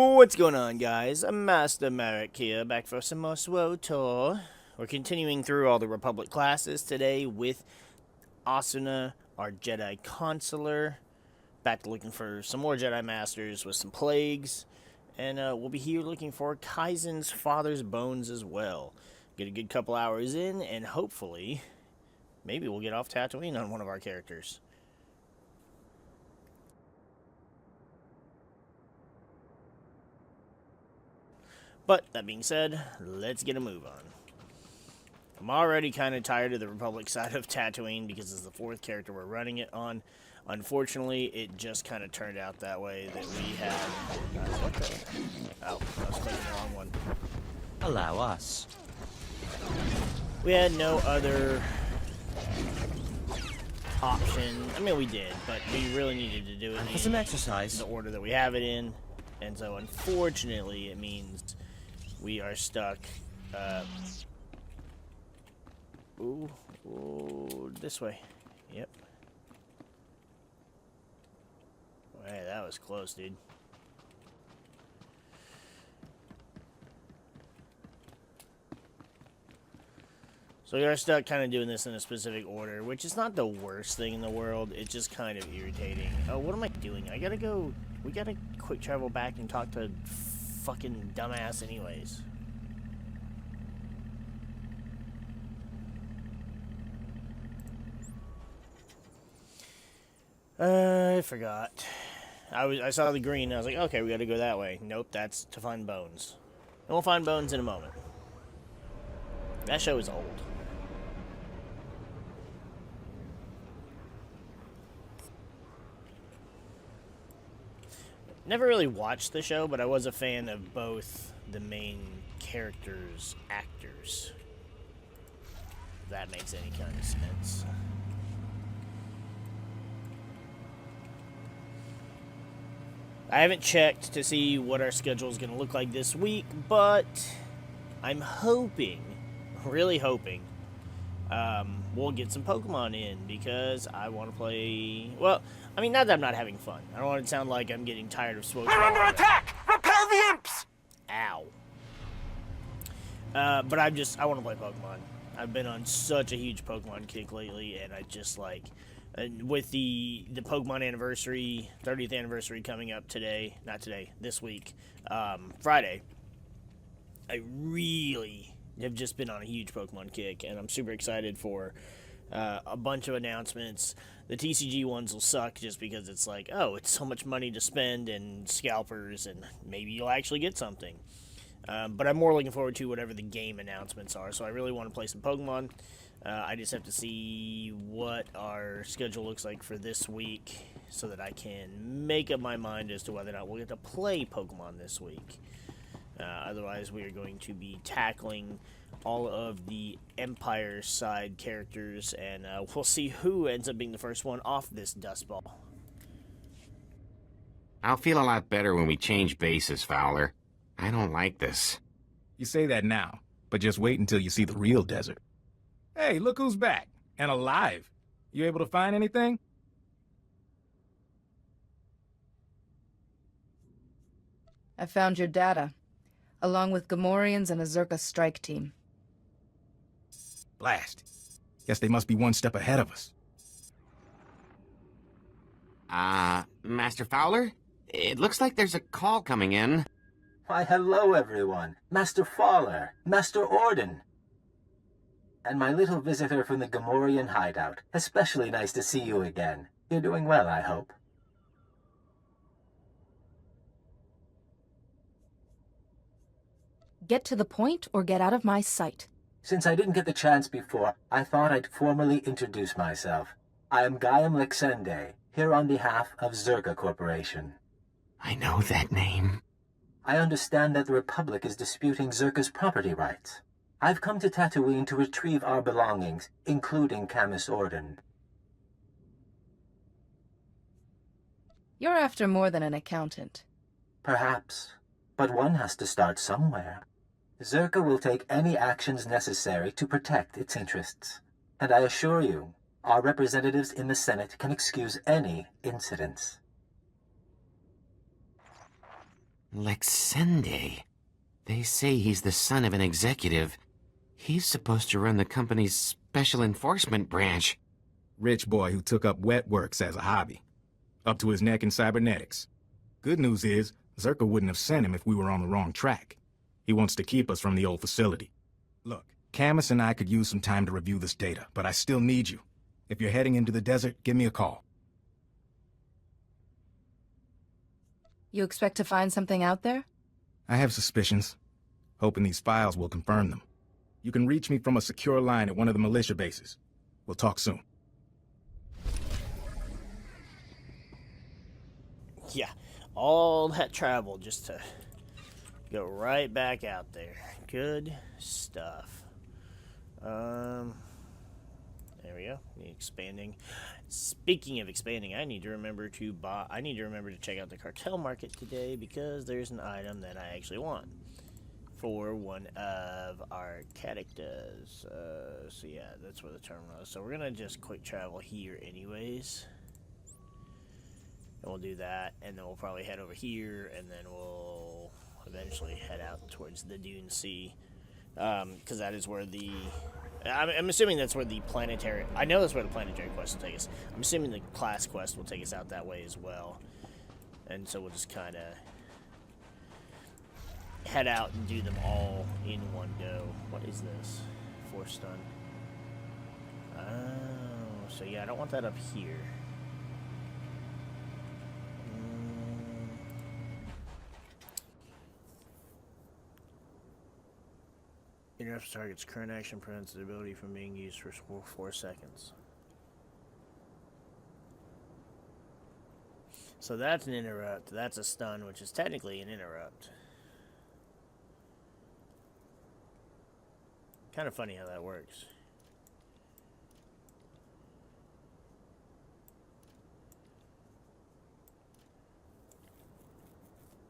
What's going on, guys? I'm Master MariK here, back for some more SWTOR. We're continuing through all the Republic classes today with Asuna, our Jedi Consular. Back to looking for some more Jedi Masters with some plagues. And we'll be here looking for Kaizen's father's bones as well. Get a good couple hours in, and hopefully, maybe we'll get off Tatooine on one of our characters. But, that being said, let's get a move on. I'm already kind of tired of the Republic side of Tatooine because it's the fourth character we're running it on. Unfortunately, it just kind of turned out that way that we had... what the... Oh, I was clicking the wrong one. Allow us. We had no other option. I mean, we did, but we really needed to do it For some exercise. the order that we have it in. And so, unfortunately, it means we are stuck... Ooh, this way. Yep. Hey, that was close, dude. So we are stuck kind of doing this in a specific order, which is not the worst thing in the world. It's just kind of irritating. Oh, what am I doing? I gotta go... We gotta quick travel back and talk to fucking dumbass anyways. I forgot. I saw the green and I was like, okay, we gotta go that way. Nope, that's to find bones. And we'll find bones in a moment. That show is old. Never really watched the show, but I was a fan of both the main characters' actors. If that makes any kind of sense. I haven't checked to see what our schedule is going to look like this week, but I'm hoping, really hoping, we'll get some Pokemon in because I want to play. Well, I mean, not that I'm not having fun. I don't want it to sound like I'm getting tired of SWTOR. We're under attack! Repel the imps! Ow. But I want to play Pokemon. I've been on such a huge Pokemon kick lately, and I just like... with the Pokemon anniversary, 30th anniversary coming up today, not today, this week, Friday, I really have just been on a huge Pokemon kick, and I'm super excited for a bunch of announcements. The TCG ones will suck just because it's like, oh, it's so much money to spend and scalpers, and maybe you'll actually get something. But I'm more looking forward to whatever the game announcements are, so I really want to play some Pokemon. I just have to see what our schedule looks like for this week so that I can make up my mind as to whether or not we'll get to play Pokemon this week. Otherwise, we are going to be tackling all of the Empire side characters, and we'll see who ends up being the first one off this dust ball. I'll feel a lot better when we change bases, Fowler. I don't like this. You say that now, but just wait until you see the real desert. Hey, look who's back, and alive. You able to find anything? I found your data, along with Gamorreans and a Zerka strike team. Blast. Guess they must be one step ahead of us. Master Fowler? It looks like there's a call coming in. Why, hello, everyone. Master Fowler, Master Orden, and my little visitor from the Gamorrean hideout. Especially nice to see you again. You're doing well, I hope. Get to the point or get out of my sight. Since I didn't get the chance before, I thought I'd formally introduce myself. I am Gaiam Lexende, here on behalf of Zerka Corporation. I know that name. I understand that the Republic is disputing Zerka's property rights. I've come to Tatooine to retrieve our belongings, including Camus Orden. You're after more than an accountant. Perhaps, but one has to start somewhere. Zerka will take any actions necessary to protect its interests. And I assure you, our representatives in the Senate can excuse any incidents. Lexende. They say he's the son of an executive. He's supposed to run the company's special enforcement branch. Rich boy who took up wet works as a hobby. Up to his neck in cybernetics. Good news is, Zerka wouldn't have sent him if we were on the wrong track. He wants to keep us from the old facility. Look, Camus and I could use some time to review this data, but I still need you. If you're heading into the desert, give me a call. You expect to find something out there? I have suspicions. Hoping these files will confirm them. You can reach me from a secure line at one of the militia bases. We'll talk soon. Yeah, all that travel just to go right back out there. Good stuff. There we go. Expanding. Speaking of expanding, I need to remember to check out the cartel market today because there's an item that I actually want for one of our characters. So yeah, that's where the terminal is. So we're gonna just quick travel here anyways. And we'll do that, and then we'll probably head over here, and then we'll eventually head out towards the Dune Sea. Because that is where the... I'm assuming that's where the planetary... I know that's where the planetary quest will take us. I'm assuming the class quest will take us out that way as well. And so we'll just kind of head out and do them all in one go. What is this? Force stun. Oh, so yeah, I don't want that up here. Interrupts target's current action, prevents the ability from being used for 4 seconds. So that's an interrupt. That's a stun, which is technically an interrupt. Kind of funny how that works.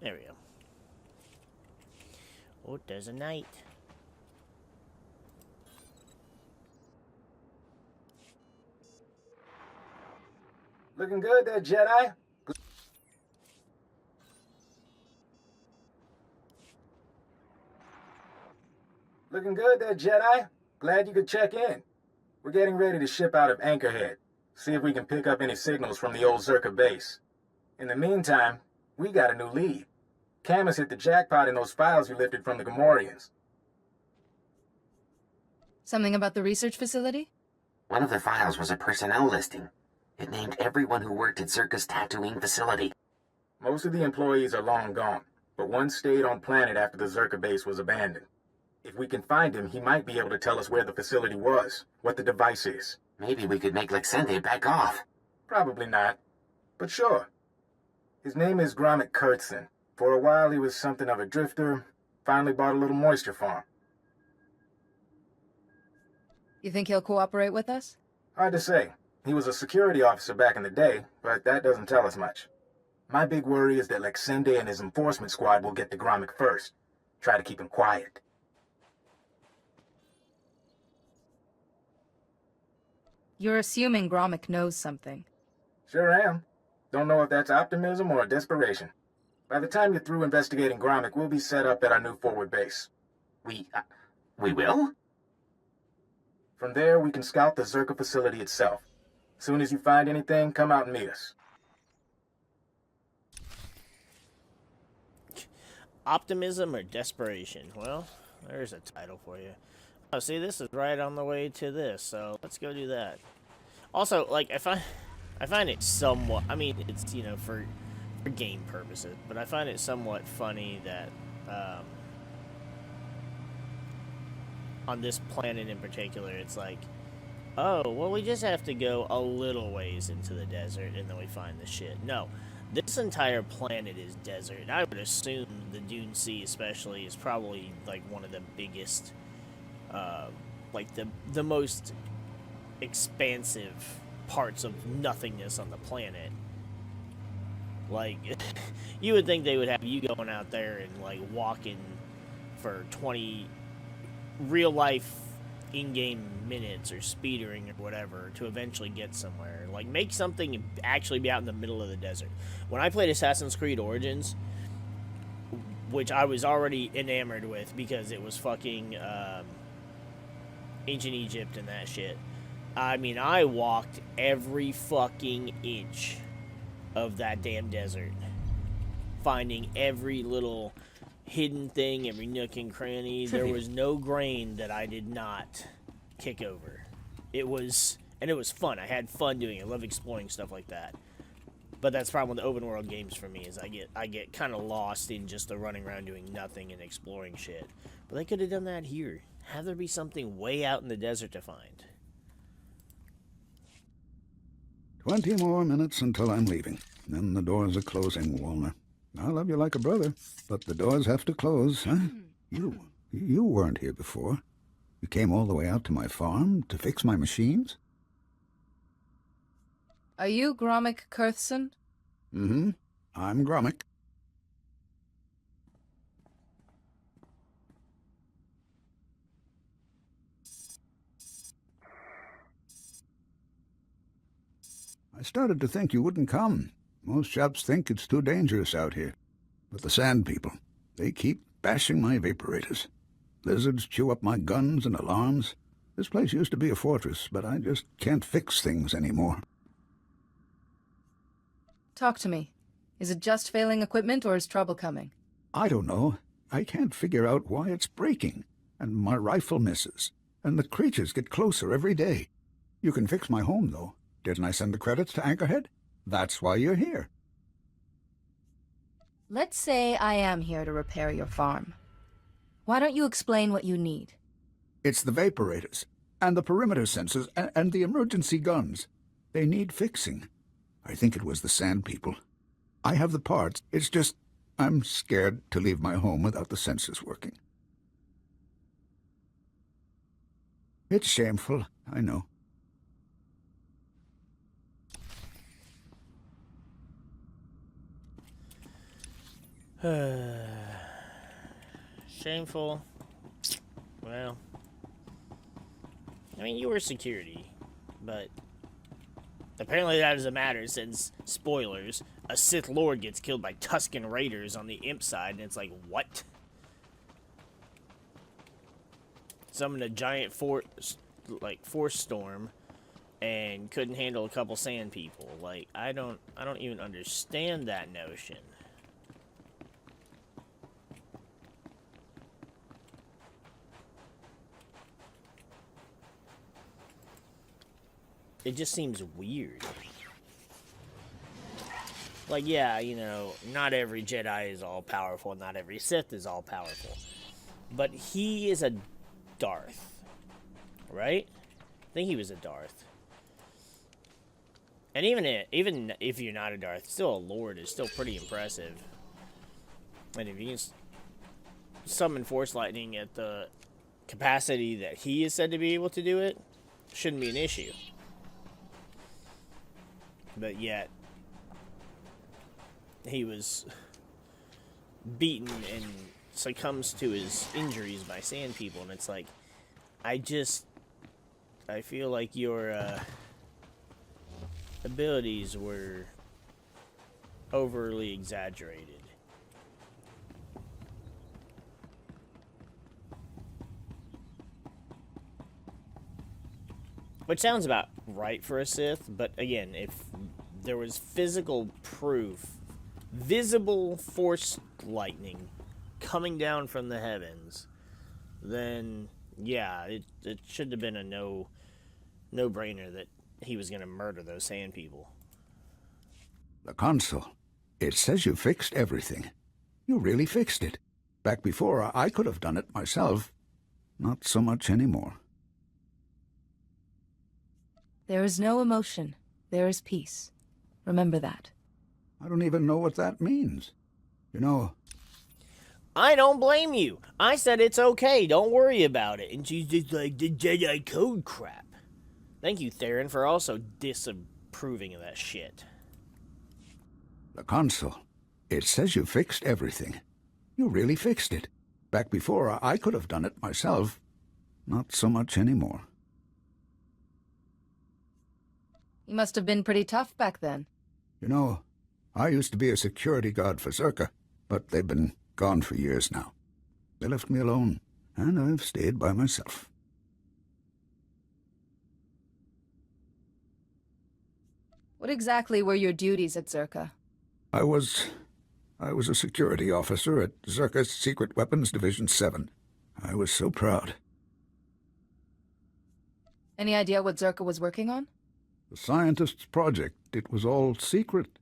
There we go. Oh, there's a knight. Looking good there, Jedi. Looking good there, Jedi. Glad you could check in. We're getting ready to ship out of Anchorhead. See if we can pick up any signals from the old Zerka base. In the meantime, we got a new lead. Camus hit the jackpot in those files we lifted from the Gamorreans. Something about the research facility? One of the files was a personnel listing. It named everyone who worked at Zerka's tattooing facility. Most of the employees are long gone, but one stayed on planet after the Zerka base was abandoned. If we can find him, he might be able to tell us where the facility was, what the device is. Maybe we could make Lexende back off. Probably not, but sure. His name is Gromit Kurtzon. For a while he was something of a drifter, finally bought a little moisture farm. You think he'll cooperate with us? Hard to say. He was a security officer back in the day, but that doesn't tell us much. My big worry is that Lexende and his enforcement squad will get to Gromit first. Try to keep him quiet. You're assuming Gromit knows something. Sure am. Don't know if that's optimism or desperation. By the time you're through investigating Gromit, we'll be set up at our new forward base. We will? From there, we can scout the Zerka facility itself. Soon as you find anything, come out and meet us. Optimism or desperation? Well, there's a title for you. Oh, see, this is right on the way to this, so let's go do that. Also, like, I find it somewhat, I mean, it's, you know, for game purposes, but I find it somewhat funny that, on this planet in particular, it's like, oh, well, we just have to go a little ways into the desert, and then we find the shit. No, this entire planet is desert. I would assume the Dune Sea, especially, is probably, like, one of the biggest, like, the most expansive parts of nothingness on the planet. Like, you would think they would have you going out there and, like, walking for 20 real-life in-game minutes or speedering or whatever to eventually get somewhere. Like, make something actually be out in the middle of the desert. When I played Assassin's Creed Origins, which I was already enamored with because it was fucking ancient Egypt and that shit. I mean, I walked every fucking inch of that damn desert, finding every little hidden thing, every nook and cranny. There was no grain that I did not kick over. It was fun. I had fun doing it. I love exploring stuff like that. But that's the problem with the open world games for me, is I get kind of lost in just the running around doing nothing and exploring shit. But they could have done that here. Have there be something way out in the desert to find. 20 more minutes until I'm leaving. Then the doors are closing, Walner. I love you like a brother, but the doors have to close, huh? You weren't here before. You came all the way out to my farm to fix my machines? Are you Gromik Kurthson? Mm-hmm. I'm Gromik. I started to think you wouldn't come. Most chaps think it's too dangerous out here. But the Sand People, they keep bashing my vaporators. Lizards chew up my guns and alarms. This place used to be a fortress, but I just can't fix things anymore. Talk to me. Is it just failing equipment, or is trouble coming? I don't know. I can't figure out why it's breaking. And my rifle misses. And the creatures get closer every day. You can fix my home, though. Didn't I send the credits to Anchorhead? That's why you're here. Let's say I am here to repair your farm. Why don't you explain what you need? It's the vaporators, and the perimeter sensors, and the emergency guns. They need fixing. I think it was the Sand People. I have the parts. It's just, I'm scared to leave my home without the sensors working. It's shameful, I know. Shameful. Well, I mean, you were security, but apparently that doesn't matter since, spoilers, a Sith Lord gets killed by Tusken Raiders on the Imp side, and it's like, what? Summoned a giant force storm and couldn't handle a couple sand people. Like, I don't even understand that notion. It just seems weird. Like, yeah, you know, not every Jedi is all-powerful, not every Sith is all-powerful. But he is a Darth, right? I think he was a Darth. And even if you're not a Darth, still a Lord is still pretty impressive. And if you can summon Force Lightning at the capacity that he is said to be able to do it, shouldn't be an issue. But yet, he was beaten and succumbs to his injuries by Sand People, and it's like, I feel like your abilities were overly exaggerated. Which sounds about right for a Sith, but again, if there was physical proof, visible Force lightning coming down from the heavens, then yeah, it should have been a no-brainer that he was going to murder those Sand People. The console. It says you fixed everything. You really fixed it. Back before, I could have done it myself. Not so much anymore. There is no emotion. There is peace. Remember that. I don't even know what that means. You know... I don't blame you. I said it's okay. Don't worry about it. And she's just like, the Jedi code crap. Thank you, Theron, for also disapproving of that shit. The console. It says you fixed everything. You really fixed it. Back before, I could have done it myself. Not so much anymore. You must have been pretty tough back then. You know, I used to be a security guard for Zerka, but they've been Gone for years now. They left me alone, and I've stayed by myself. What exactly were your duties at Zerka? I was a security officer at Zerka's Secret Weapons Division 7. I was so proud. Any idea what Zerka was working on? The scientists' project, it was all secret.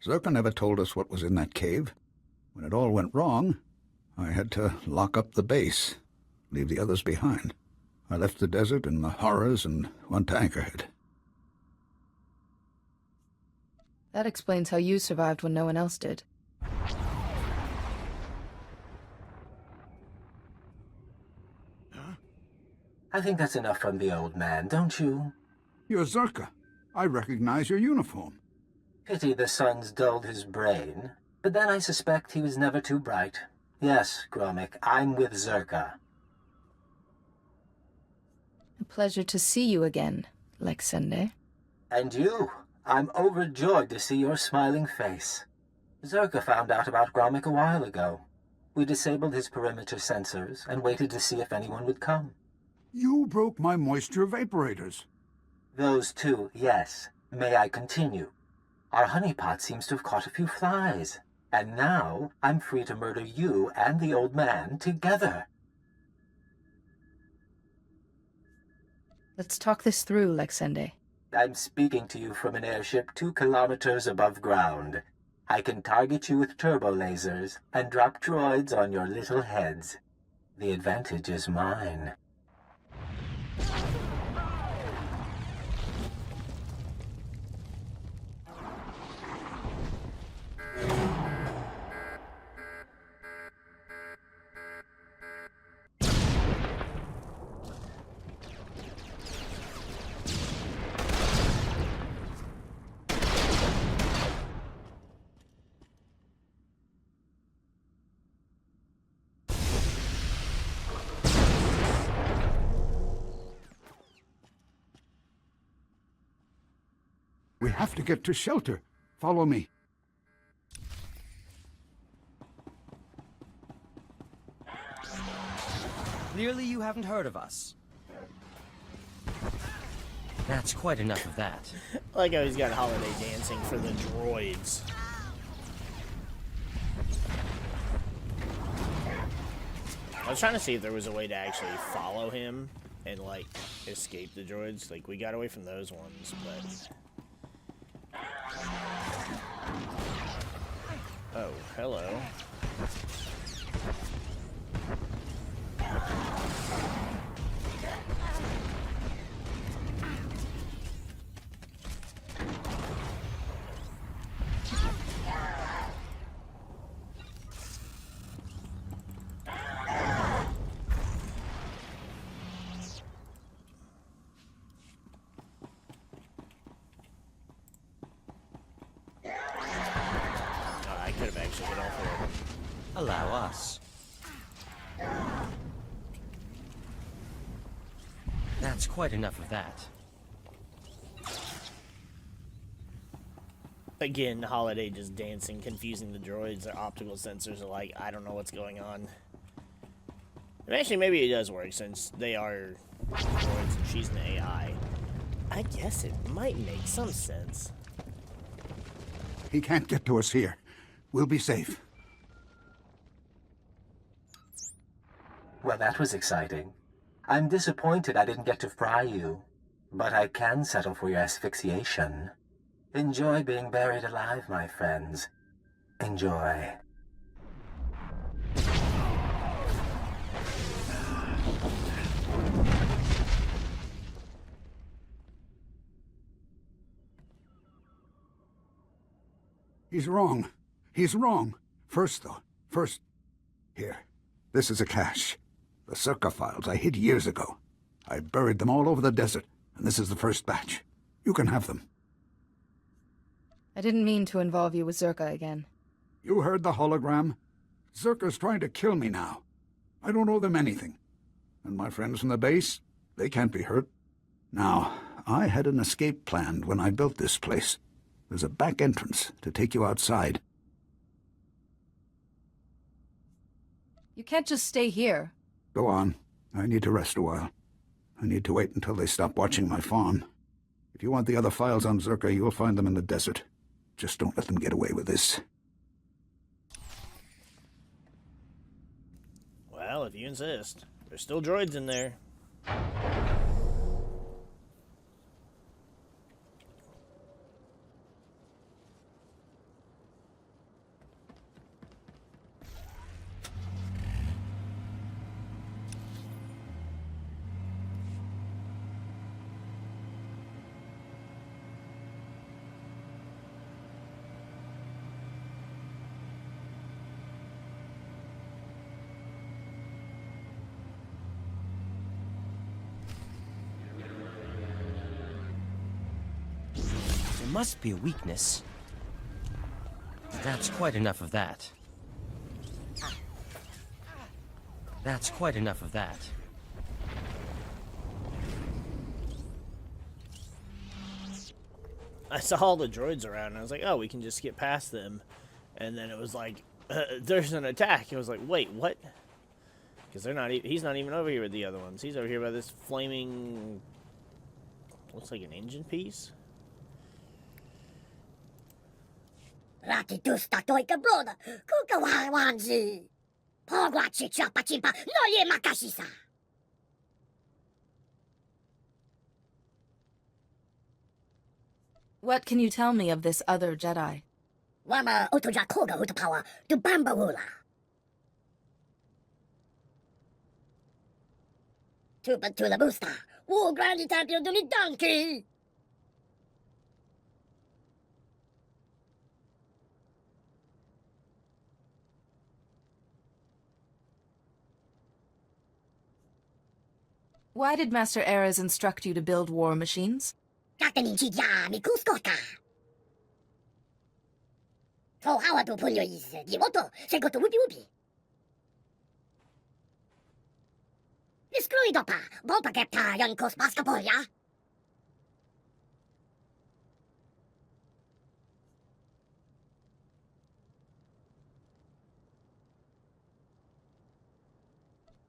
Zerka never told us what was in that cave. When it all went wrong, I had to lock up the base, leave the others behind. I left the desert and the horrors and went to Anchorhead. That explains how you survived when no one else did. I think that's enough from the old man, don't you? You're Zerka. I recognize your uniform. Pity the sun's dulled his brain. But then I suspect he was never too bright. Yes, Gromik, I'm with Zerka. A pleasure to see you again, Lexende. And you. I'm overjoyed to see your smiling face. Zerka found out about Gromik a while ago. We disabled his perimeter sensors and waited to see if anyone would come. You broke my moisture vaporators. Those two, yes. May I continue? Our honeypot seems to have caught a few flies. And now I'm free to murder you and the old man together. Let's talk this through, Lexende. I'm speaking to you from an airship 2 kilometers above ground. I can target you with turbo lasers and drop droids on your little heads. The advantage is mine. We have to get to shelter. Follow me. Clearly you haven't heard of us. That's quite enough of that. Like how he's got holiday dancing for the droids. I was trying to see if there was a way to actually follow him and, like, escape the droids. Like, we got away from those ones, but... Oh, hello. Allow us. That's quite enough of that. Again, Holiday just dancing, confusing the droids. Their optical sensors are like, I don't know what's going on. And actually, maybe it does work since they are droids and she's an AI. I guess it might make some sense. He can't get to us here. We'll be safe. Well, that was exciting. I'm disappointed I didn't get to fry you. But I can settle for your asphyxiation. Enjoy being buried alive, my friends. Enjoy. He's wrong. He's wrong. First, here. This is a cache. The Zerka files I hid years ago. I buried them all over the desert, and this is the first batch. You can have them. I didn't mean to involve you with Zerka again. You heard the hologram? Zerka's trying to kill me now. I don't owe them anything. And my friends from the base, they can't be hurt. Now, I had an escape planned when I built this place. There's a back entrance to take you outside. You can't just stay here. Go on. I need to rest a while. I need to wait until they stop watching my farm. If you want the other files on Zerka, you'll find them in the desert. Just don't let them get away with this. Well, if you insist. There's still droids in there. There must be a weakness. That's quite enough of that. That's quite enough of that. I saw all the droids around, and I was like, oh, we can just get past them. And then it was like, there's an attack. It was like, wait, what? Because they're not. He's not even over here with the other ones. He's over here by this flaming. Looks like an engine piece. Ratitusta toika broda, kuka wanzi. Pogwa chicha pachimpa, no ye makashisa. What can you tell me of this other Jedi? Wama otoja koga utapawa, tu bamba wula. Tuba tula busta, wo grandi tapio duni donkey. Why did Master Ares instruct you to build war machines? Kakaninchi ya mi kuskoka. So hawa tu punyo is dimoto, segoto ubi ubi. Excluido pa, bomba kepta yon kos baskapoya.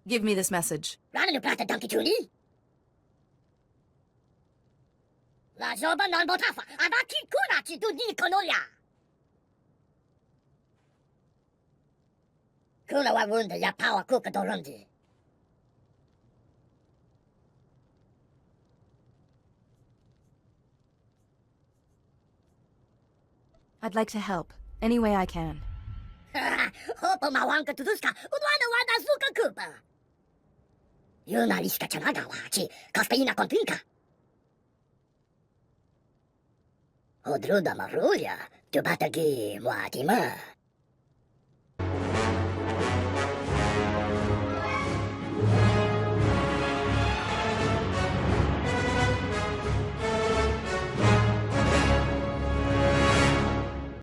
Give me this message. Rana plata donkey tuni. La joba non botafa, abaki kunachi tu ni konoya. Kuna wa wunda ya power kuka dorundi. I'd like to help, any way I can. Hopo mawanka tuduska, udwana wada suka kupa. Yuna liska chanaga wachi, kaspeina kontinka. Odruda maruya, tu batagi muatima.